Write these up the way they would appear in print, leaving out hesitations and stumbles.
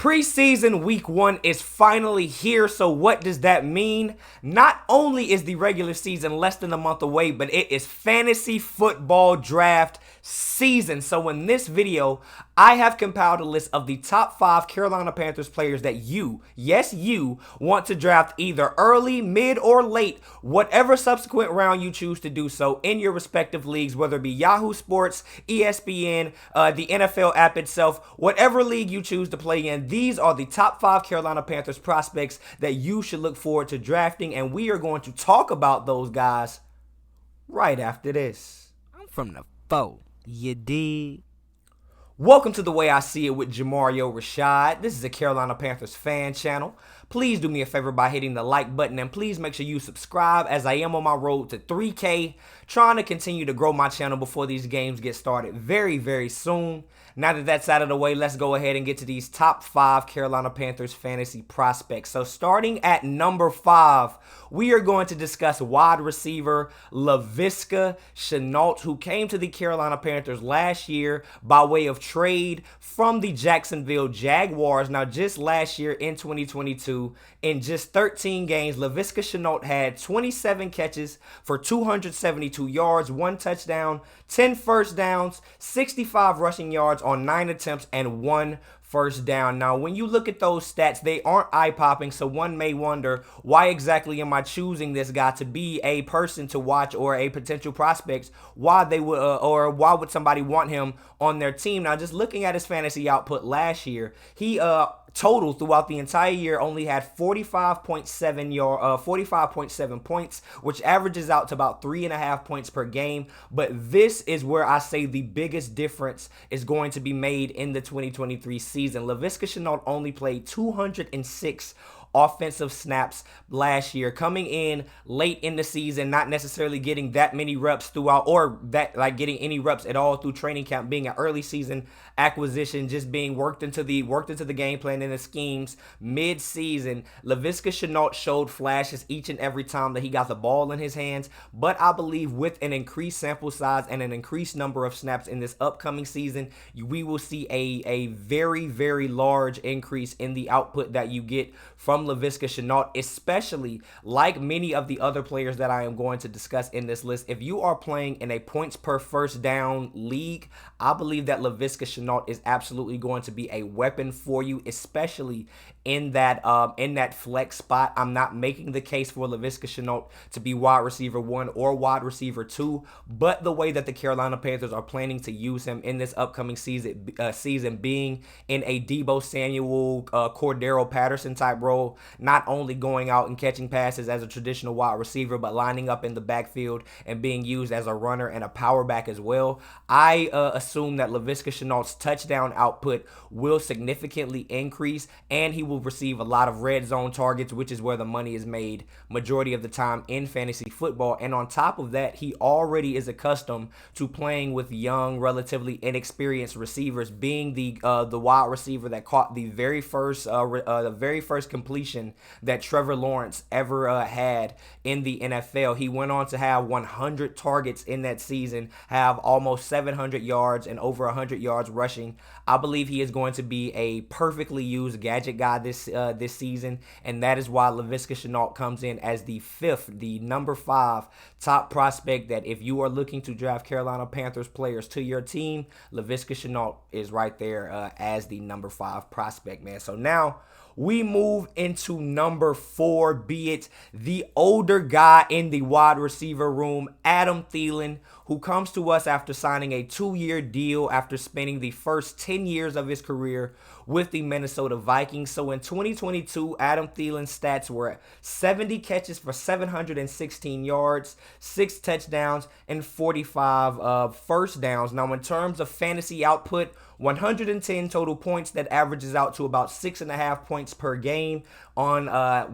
Preseason week 1 is finally here, so what does that mean? Not only is the regular season less than a month away, but it is fantasy football draft season. So in this video, I have compiled a list of the top 5 Carolina Panthers players that you, yes you, want to draft either early, mid, or late, whatever subsequent round you choose to do so in your respective leagues, whether it be Yahoo Sports, ESPN, the NFL app itself, whatever league you choose to play in. These are the top 5 Carolina Panthers prospects that you should look forward to drafting, and we are going to talk about those guys right after this. I'm from the foe, you dig? Welcome to The Way I See It with Jamario Rashad. This is a Carolina Panthers fan channel. Please do me a favor by hitting the like button, and please make sure you subscribe, as I am on my road to 3K, trying to continue to grow my channel before these games get started very, very soon. Now that that's out of the way, let's go ahead and get to these top 5 Carolina Panthers fantasy prospects. So starting at number 5, we are going to discuss wide receiver Laviska Shenault, who came to the Carolina Panthers last year by way of trade from the Jacksonville Jaguars. Now, just last year in 2022, in just 13 games, Laviska Shenault had 27 catches for 272 yards, 1 touchdown, 10 first downs, 65 rushing yards on 9 attempts, and 1 first down. Now, when you look at those stats, they aren't eye-popping, so one may wonder, why exactly am I choosing this guy to be a person to watch or a potential prospect? Why they would, or why would somebody want him on their team? Now, just looking at his fantasy output last year, he total throughout the entire year only had 45.7 points, which averages out to about 3.5 points per game. But this is where I say the biggest difference is going to be made in the 2023 season. Laviska Shenault only played 206 offensive snaps last year, coming in late in the season, not necessarily getting that many reps throughout, or that getting any reps at all through training camp, being an early season acquisition, just being worked into the game plan and the schemes mid-season. Laviska Shenault showed flashes each and every time that he got the ball in his hands, but I believe with an increased sample size and an increased number of snaps in this upcoming season, we will see a very, very large increase in the output that you get from Laviska Shenault, especially like many of the other players that I am going to discuss in this list. If you are playing in a points per first down league, I believe that Laviska Shenault is absolutely going to be a weapon for you, especially in that flex spot. I'm not making the case for Laviska Shenault to be wide receiver 1 or wide receiver 2, but the way that the Carolina Panthers are planning to use him in this upcoming season being in a Deebo Samuel, Cordero Patterson type role, not only going out and catching passes as a traditional wide receiver, but lining up in the backfield and being used as a runner and a power back as well. I assume that Laviska Shenault's touchdown output will significantly increase, and he will receive a lot of red zone targets, which is where the money is made majority of the time in fantasy football. And on top of that, he already is accustomed to playing with young, relatively inexperienced receivers, being the wide receiver that caught the very first completion that Trevor Lawrence ever had in the NFL. He went on to have 100 targets in that season, have almost 700 yards and over 100 yards rushing. I believe he is going to be a perfectly used gadget guy this season, and that is why Laviska Shenault comes in as the number 5 top prospect, that if you are looking to draft Carolina Panthers players to your team, Laviska Shenault is right there as the number 5 prospect, man. So now we move into number 4, be it the older guy in the wide receiver room, Adam Thielen, who comes to us after signing a 2-year deal after spending the first 10 years of his career with the Minnesota Vikings. So in 2022, Adam Thielen's stats were 70 catches for 716 yards, 6 touchdowns, and 45 first downs. Now, in terms of fantasy output, 110 total points, that averages out to about 6.5 points per game on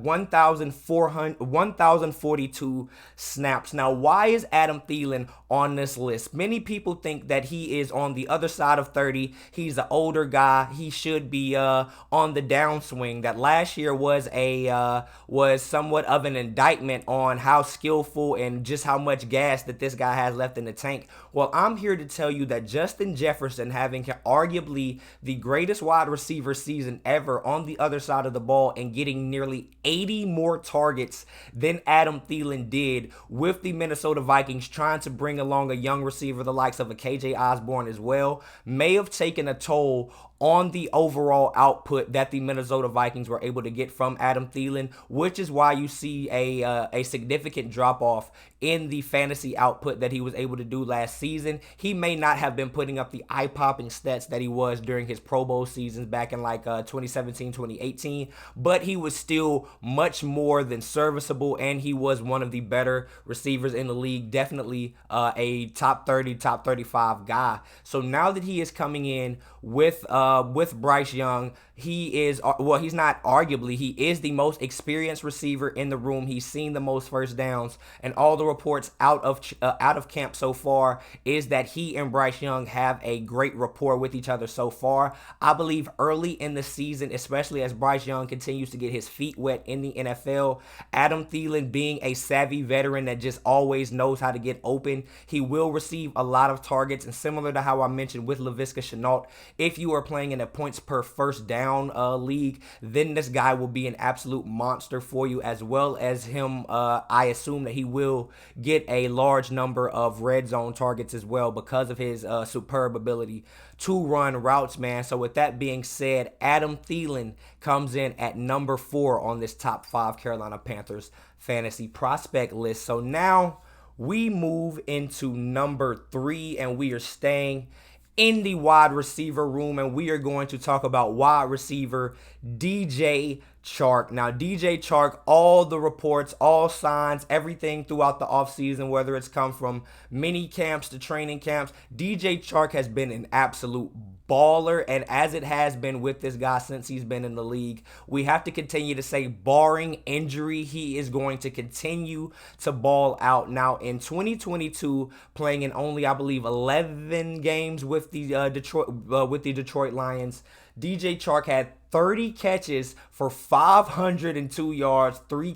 1,042 snaps. Now, why is Adam Thielen on on this list. Many people think that he is on the other side of 30. He's an older guy. He should be on the downswing. That last year was somewhat of an indictment on how skillful and just how much gas that this guy has left in the tank. Well, I'm here to tell you that Justin Jefferson, having arguably the greatest wide receiver season ever on the other side of the ball and getting nearly 80 more targets than Adam Thielen did with the Minnesota Vikings, trying to bring along a young receiver the likes of a KJ Osborne as well, may have taken a toll on the overall output that the Minnesota Vikings were able to get from Adam Thielen, which is why you see a significant drop-off in the fantasy output that he was able to do last season. He may not have been putting up the eye-popping stats that he was during his Pro Bowl seasons back in like 2017, 2018, but he was still much more than serviceable, and he was one of the better receivers in the league, definitely a top 30, top 35 guy. So now that he is coming in with Bryce Young, he is, well, he's not arguably, he is the most experienced receiver in the room. He's seen the most first downs, and all the reports out of camp so far is that he and Bryce Young have a great rapport with each other so far. I believe early in the season, especially as Bryce Young continues to get his feet wet in the NFL, Adam Thielen, being a savvy veteran that just always knows how to get open, he will receive a lot of targets. And similar to how I mentioned with Laviska Shenault, if you are playing in a points per first down league, then this guy will be an absolute monster for you, as well as him. I assume that he will get a large number of red zone targets as well because of his superb ability to run routes, man. So with that being said, Adam Thielen comes in at number 4 on this top 5 Carolina Panthers fantasy prospect list. So now we move into number 3, and we are staying in the wide receiver room, and we are going to talk about wide receiver DJ Chark. Now, DJ Chark, all the reports, all signs, everything throughout the offseason, whether it's come from mini camps to training camps, DJ Chark has been an absolute baller, and as it has been with this guy since he's been in the league, we have to continue to say, barring injury, he is going to continue to ball out. Now, in 2022, playing in only, I believe, 11 games with the Detroit Lions, DJ Chark had 30 catches for 502 yards, 3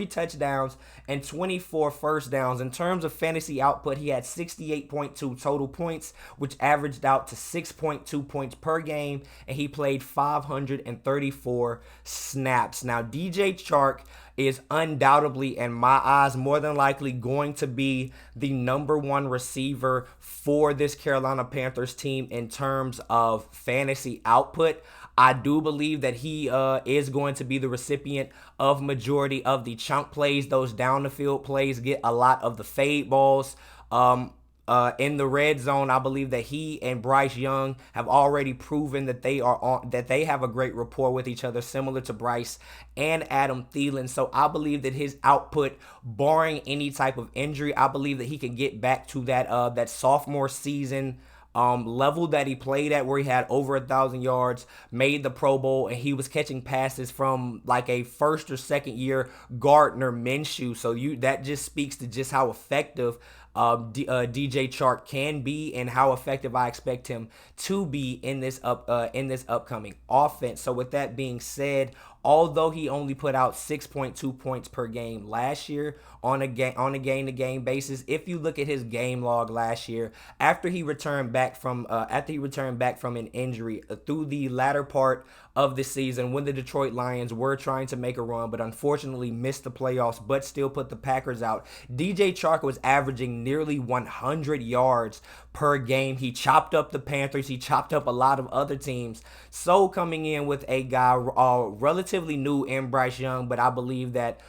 touchdowns, and 24 first downs. In terms of fantasy output, he had 68.2 total points, which averaged out to 6.2 points per game, and he played 534 snaps. Now, DJ Chark is undoubtedly, in my eyes, more than likely going to be the number 1 receiver for this Carolina Panthers team in terms of fantasy output. I do believe that he is going to be the recipient of majority of the chunk plays. Those down the field plays get a lot of the fade balls. In the red zone, I believe that he and Bryce Young have already proven that they have a great rapport with each other, similar to Bryce and Adam Thielen. So I believe that his output, barring any type of injury, I believe that he can get back to that sophomore season level that he played at, where he had over 1,000 yards, made the Pro Bowl, and he was catching passes from like a first or second year Gardner Minshew. So that just speaks to just how effective DJ Chark can be, and how effective I expect him to be in this upcoming offense. So with that being said, although he only put out 6.2 points per game last year on a game-to-game basis, if you look at his game log last year, after he returned back from an injury through the latter part of the season, when the Detroit Lions were trying to make a run but unfortunately missed the playoffs but still put the Packers out, DJ Chark was averaging nearly 100 yards per game. He chopped up the Panthers. He chopped up a lot of other teams. So coming in with a guy relatively new in Bryce Young, but I believe that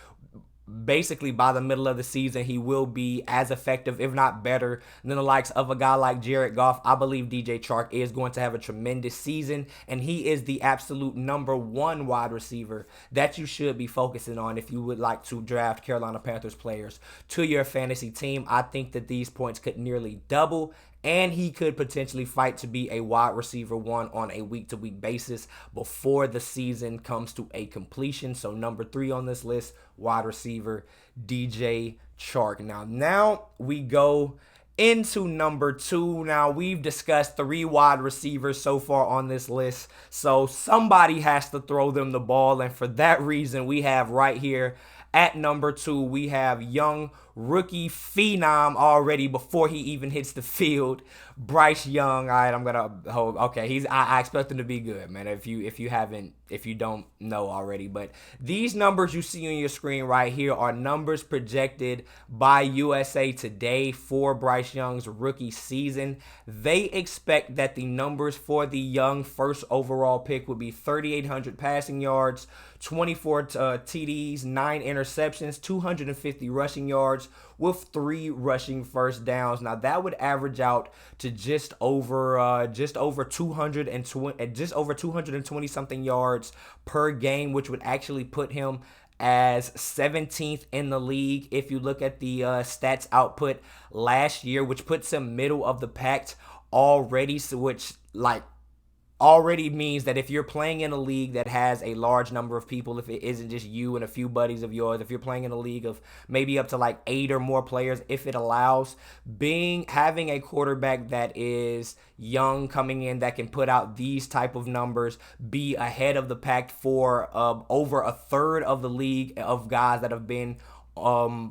basically by the middle of the season, he will be as effective, if not better, than the likes of a guy like Jared Goff. I believe DJ Chark is going to have a tremendous season, and he is the absolute number 1 wide receiver that you should be focusing on if you would like to draft Carolina Panthers players to your fantasy team. I think that these points could nearly double, and he could potentially fight to be a wide receiver 1 on a week-to-week basis before the season comes to a completion. So number 3 on this list, wide receiver DJ Chark. Now we go Into number 2. Now, we've discussed 3 wide receivers so far on this list, so somebody has to throw them the ball, and for that reason, we have right here at number 2, we have young rookie phenom already before he even hits the field, Bryce Young. All right, I'm gonna hold. Okay, I expect him to be good, man. If you don't know already, but these numbers you see on your screen right here are numbers projected by USA Today for Bryce Young's rookie season. They expect that the numbers for the young first overall pick would be 3,800 passing yards, 24 TDs, 9 interceptions, 250 rushing yards with 3 rushing first downs. Now that would average out to just over 220 something yards per game, which would actually put him as 17th in the league if you look at the stats output last year, which puts him middle of the pack already. So which already means that if you're playing in a league that has a large number of people, if it isn't just you and a few buddies of yours, if you're playing in a league of maybe up to like 8 or more players, if it allows, having a quarterback that is young coming in that can put out these type of numbers, be ahead of the pack for over a third of the league of guys that have been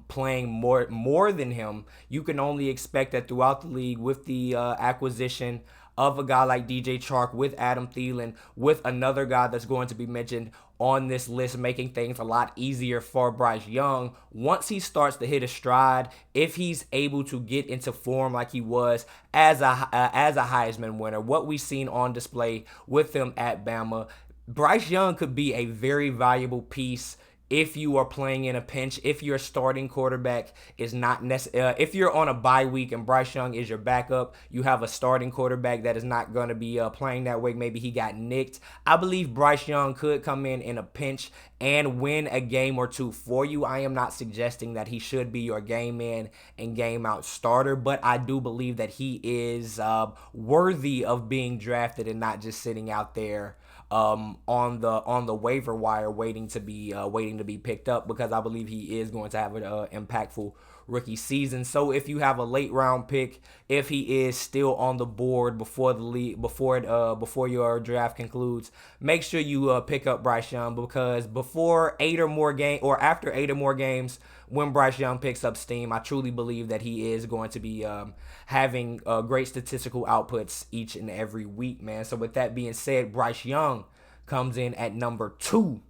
playing more than him, you can only expect that throughout the league with the acquisition of a guy like DJ Chark, with Adam Thielen, with another guy that's going to be mentioned on this list, making things a lot easier for Bryce Young. Once he starts to hit a stride, if he's able to get into form like he was as a Heisman winner, what we've seen on display with him at Bama, Bryce Young could be a very valuable piece if you are playing in a pinch, if your starting quarterback is not necessary, if you're on a bye week and Bryce Young is your backup, you have a starting quarterback that is not going to be playing that way. Maybe he got nicked. I believe Bryce Young could come in a pinch and win a game or two for you. I am not suggesting that he should be your game in and game out starter, but I do believe that he is worthy of being drafted and not just sitting out there on the waiver wire waiting to be picked up, because I believe he is going to have an impactful rookie season. So if you have a late round pick, if he is still on the board before your draft concludes, make sure you pick up Bryce Young, because after 8 or more games, when Bryce Young picks up steam, I truly believe that he is going to be having great statistical outputs each and every week, man. So with that being said, Bryce Young comes in at number 2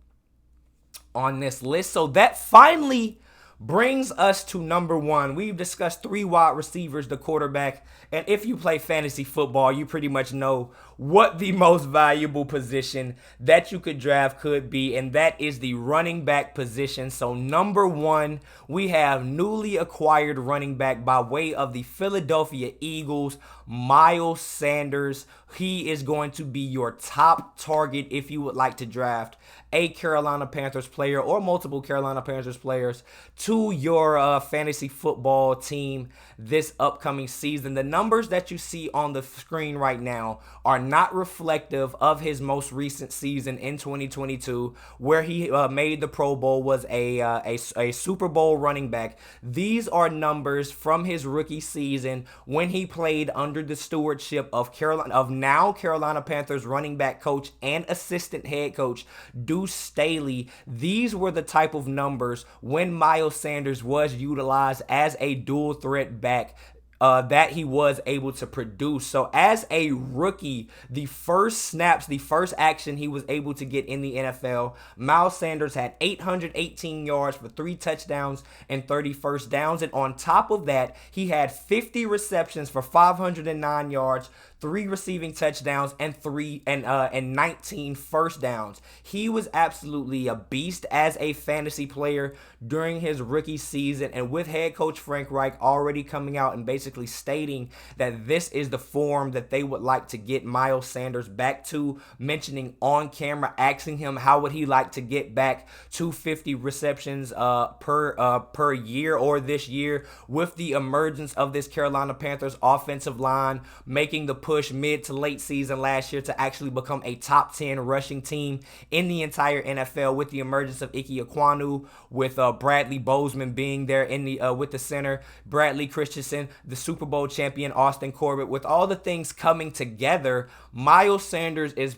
on this list. So that finally brings us to number 1. We've discussed 3 wide receivers, the quarterback, and if you play fantasy football, you pretty much know what the most valuable position that you could draft could be, and that is the running back position. So number 1, we have newly acquired running back by way of the Philadelphia Eagles, Miles Sanders. He is going to be your top target if you would like to draft a Carolina Panthers player or multiple Carolina Panthers players to your fantasy football team this upcoming season. The numbers that you see on the screen right now are not reflective of his most recent season in 2022, where he made the Pro Bowl, was a Super Bowl running back. These are numbers from his rookie season when he played under the stewardship of Carolina Panthers running back coach and assistant head coach Deuce Staley. These were the type of numbers when Miles Sanders was utilized as a dual threat back that he was able to produce. So as a rookie, the first snaps, the first action he was able to get in the NFL, Miles Sanders had 818 yards for 3 touchdowns and 30 first downs. And on top of that, he had 50 receptions for 509 yards, 3 receiving touchdowns, and 19 first downs. He was absolutely a beast as a fantasy player during his rookie season, and with head coach Frank Reich already coming out and basically stating that this is the form that they would like to get Miles Sanders back to, mentioning on camera, asking him how would he like to get back to 50 receptions per year or this year, with the emergence of this Carolina Panthers offensive line making the push mid to late season last year to actually become a top 10 rushing team in the entire NFL, with the emergence of Ike Ekwonu, with Bradley Bozeman being there in the with the center, Bradley Christensen, the Super Bowl champion Austin Corbett. With all the things coming together, Miles Sanders is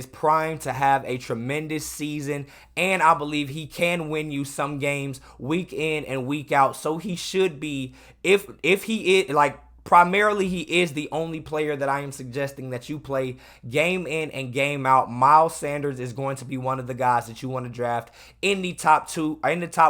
primed to have a tremendous season, and I believe he can win you some games week in and week out. So he should be, if he is like, primarily, he is the only player that I am suggesting that you play game in and game out. Miles Sanders is going to be one of the guys that you want to draft in the top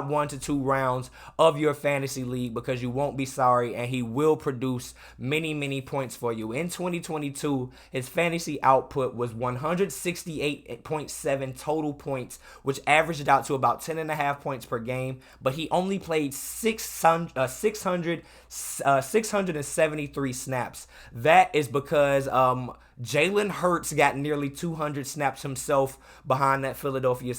1 to 2 rounds of your fantasy league, because you won't be sorry, and he will produce many, many points for you. In 2022, his fantasy output was 168.7 total points, which averaged out to about 10.5 points per game, but he only played 673 snaps. That is because Jalen Hurts got nearly 200 snaps himself behind that Philadelphia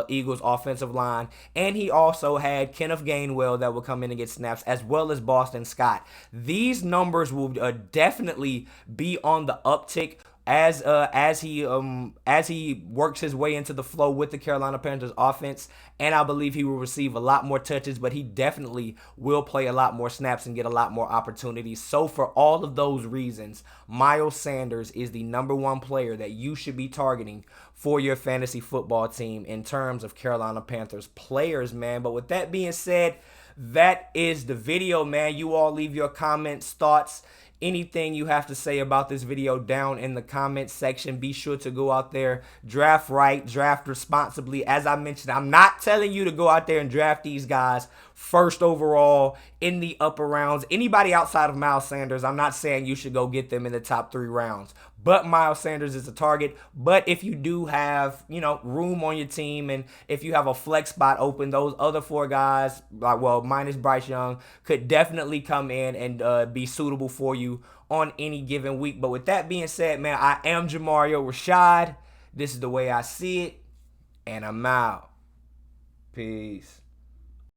Eagles offensive line, and he also had Kenneth Gainwell that would come in and get snaps, as well as Boston Scott. These numbers will definitely be on the uptick as he works his way into the flow with the Carolina Panthers offense, and I believe he will receive a lot more touches, but he definitely will play a lot more snaps and get a lot more opportunities. So for all of those reasons, Miles Sanders is the #1 player that you should be targeting for your fantasy football team in terms of Carolina Panthers players, man. But with that being said, that is the video, man. You all leave your comments, thoughts, anything you have to say about this video down in the comments section. Be sure to go out there, draft right, draft responsibly. As I mentioned, I'm not telling you to go out there and draft these guys first overall in the upper rounds. Anybody outside of Miles Sanders, I'm not saying you should go get them in the top 3 rounds. But Miles Sanders is a target. But if you do have, room on your team, and if you have a flex spot open, those other 4 guys, minus Bryce Young, could definitely come in and be suitable for you on any given week. But with that being said, man, I am Jamario Rashad. This is the way I see it, and I'm out. Peace.